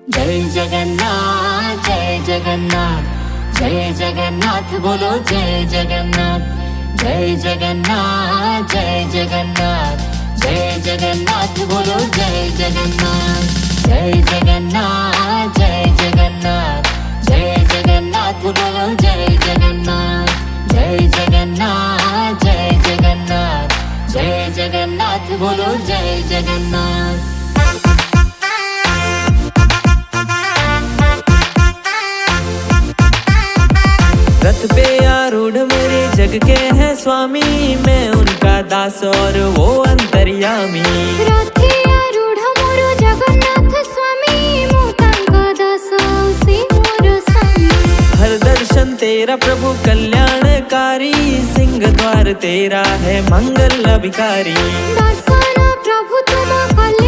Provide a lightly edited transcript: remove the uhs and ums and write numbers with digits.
जय जगन्नाथ जय जगन्नाथ जय जगन्नाथ बोलो जय जगन्नाथ। जय जगन्नाथ जय जगन्नाथ जय जगन्नाथ बोलो जय जगन्नाथ। जय जगन्नाथ जय जगन्नाथ जय जगन्नाथ बोलो जय जगन्नाथ। जय जगन्नाथ जय जगन्नाथ जय जगन्नाथ बोलो जय जगन्नाथ। रथ पे आरूढ़ मेरे जग के हैं स्वामी, मैं उनका दास और वो अंतर्यामी। रथे आरूढ़ मोरो जगन्नाथ स्वामी, मु तांका दास से मोर स्वामी। हर दर्शन तेरा प्रभु कल्याणकारी, सिंह द्वार तेरा है मंगल अभिकारी। दर्शन प्रभु तुम कल्याण